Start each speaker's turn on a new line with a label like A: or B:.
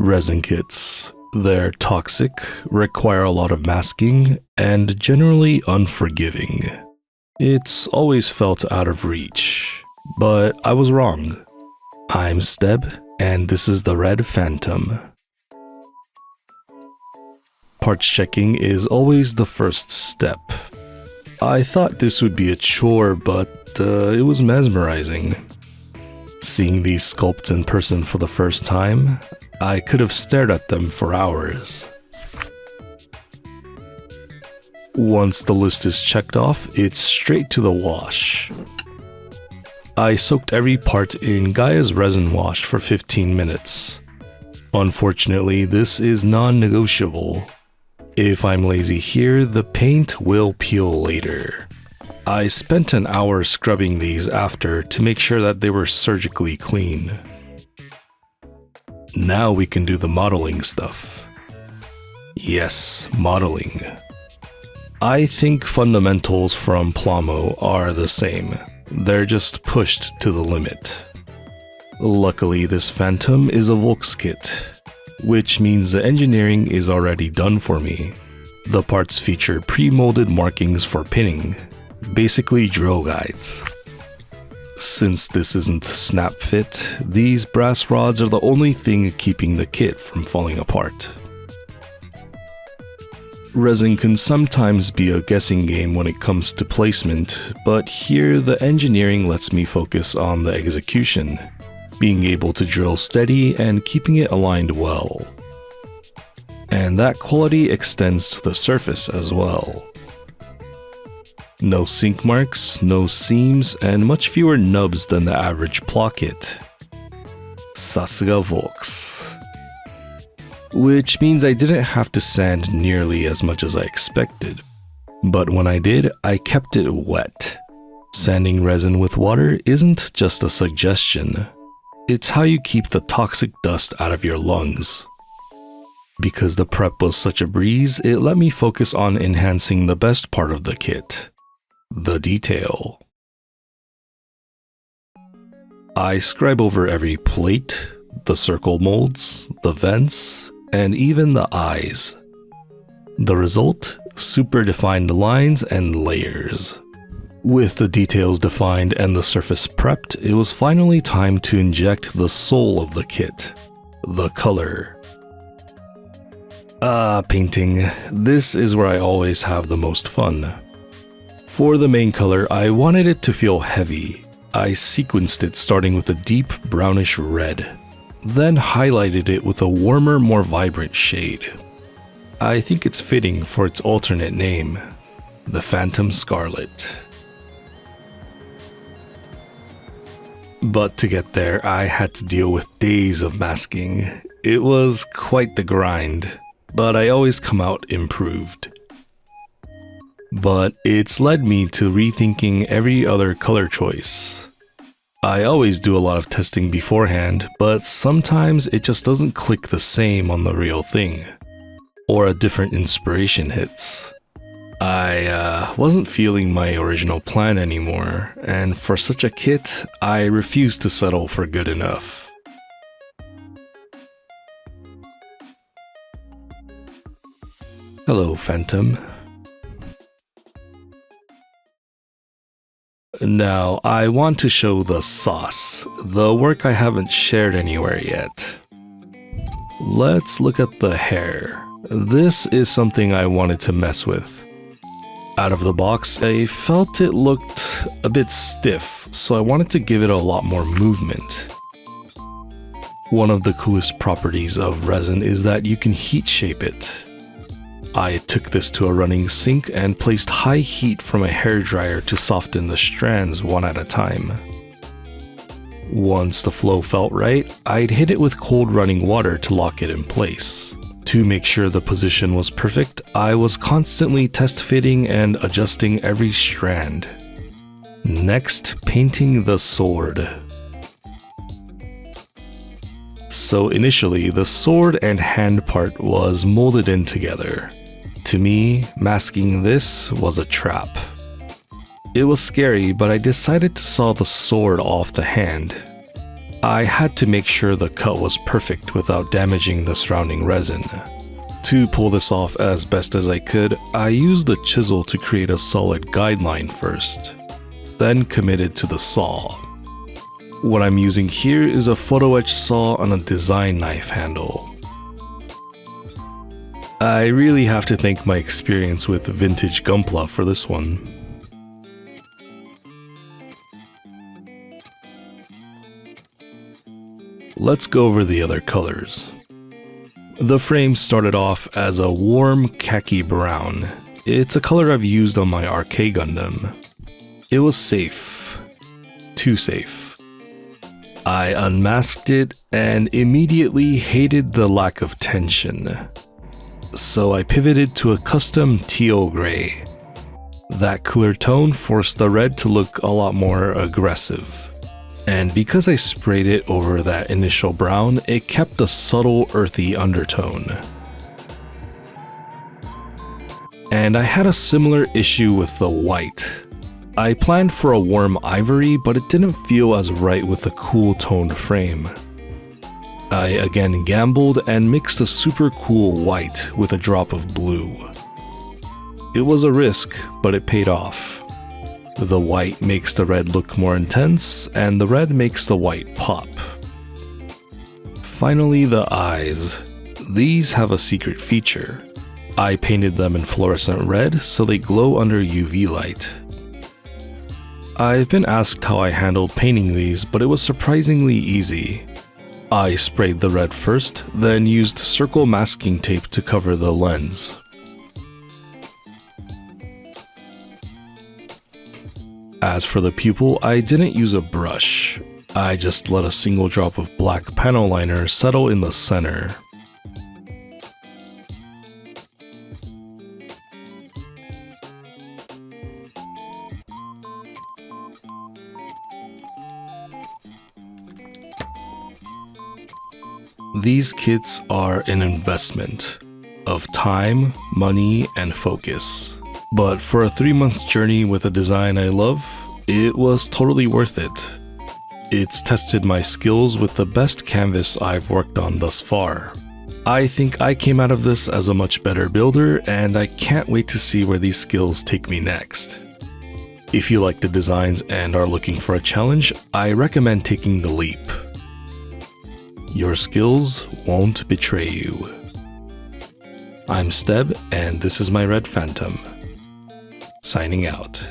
A: Resin kits. They're toxic, require a lot of masking, and generally unforgiving. It's always felt out of reach, but I was wrong. I'm Steb, and this is the Red Phantom. Parts checking is always the first step. I thought this would be a chore, but it was mesmerizing. Seeing these sculpts in person for the first time, I could have stared at them for hours. Once the list is checked off, it's straight to the wash. I soaked every part in Gaia's resin wash for 15 minutes. Unfortunately, this is non-negotiable. If I'm lazy here, the paint will peel later. I spent an hour scrubbing these after to make sure that they were surgically clean. Now we can do the modeling stuff. Yes, modeling. I think fundamentals from plamo are the same. They're just pushed to the limit. Luckily, this Phantom is a Volks kit, which means the engineering is already done for me. The parts feature pre-molded markings for pinning, basically drill guides. Since this isn't snap fit, these brass rods are the only thing keeping the kit from falling apart. Resin can sometimes be a guessing game when it comes to placement, but here the engineering lets me focus on the execution, being able to drill steady and keeping it aligned well. And that quality extends to the surface as well. No sink marks, no seams, and much fewer nubs than the average plow kit. Sasuga Volks. Which means I didn't have to sand nearly as much as I expected. But when I did, I kept it wet. Sanding resin with water isn't just a suggestion. It's how you keep the toxic dust out of your lungs. Because the prep was such a breeze, it let me focus on enhancing the best part of the kit. The detail. I scribe over every plate, the circle molds, the vents, and even the eyes. The result? Super defined lines and layers. With the details defined and the surface prepped, it was finally time to inject the soul of the kit. The color. Painting. This is where I always have the most fun. For the main color, I wanted it to feel heavy. I sequenced it starting with a deep brownish red, then highlighted it with a warmer, more vibrant shade. I think it's fitting for its alternate name, the Phantom Scarlet. But to get there, I had to deal with days of masking. It was quite the grind, but I always come out improved. But it's led me to rethinking every other color choice. I always do a lot of testing beforehand, but sometimes it just doesn't click the same on the real thing, or a different inspiration hits. I wasn't feeling my original plan anymore, and for such a kit, I refused to settle for good enough. Hello, Phantom. Now, I want to show the sauce, the work I haven't shared anywhere yet. Let's look at the hair. This is something I wanted to mess with. Out of the box, I felt it looked a bit stiff, so I wanted to give it a lot more movement. One of the coolest properties of resin is that you can heat shape it. I took this to a running sink and placed high heat from a hairdryer to soften the strands one at a time. Once the flow felt right, I'd hit it with cold running water to lock it in place. To make sure the position was perfect, I was constantly test fitting and adjusting every strand. Next, painting the sword. So initially, the sword and hand part was molded in together. To me, masking this was a trap. It was scary, but I decided to saw the sword off the hand. I had to make sure the cut was perfect without damaging the surrounding resin. To pull this off as best as I could, I used the chisel to create a solid guideline first, then committed to the saw. What I'm using here is a photo etch saw on a design knife handle. I really have to thank my experience with vintage Gunpla for this one. Let's go over the other colors. The frame started off as a warm khaki brown. It's a color I've used on my RK Gundam. It was safe. Too safe. I unmasked it and immediately hated the lack of tension. So I pivoted to a custom teal gray. That cooler tone forced the red to look a lot more aggressive. And because I sprayed it over that initial brown, it kept a subtle earthy undertone. And I had a similar issue with the white. I planned for a warm ivory, but it didn't feel as right with the cool toned frame. I again gambled and mixed a super cool white with a drop of blue. It was a risk, but it paid off. The white makes the red look more intense, and the red makes the white pop. Finally, the eyes. These have a secret feature. I painted them in fluorescent red so they glow under UV light. I've been asked how I handled painting these, but it was surprisingly easy. I sprayed the red first, then used circle masking tape to cover the lens. As for the pupil, I didn't use a brush. I just let a single drop of black panel liner settle in the center. These kits are an investment of time, money, and focus. But for a 3-month journey with a design I love, it was totally worth it. It's tested my skills with the best canvas I've worked on thus far. I think I came out of this as a much better builder, and I can't wait to see where these skills take me next. If you like the designs and are looking for a challenge, I recommend taking the leap. Your skills won't betray you. I'm Steb, and this is my Red Phantom. Signing out.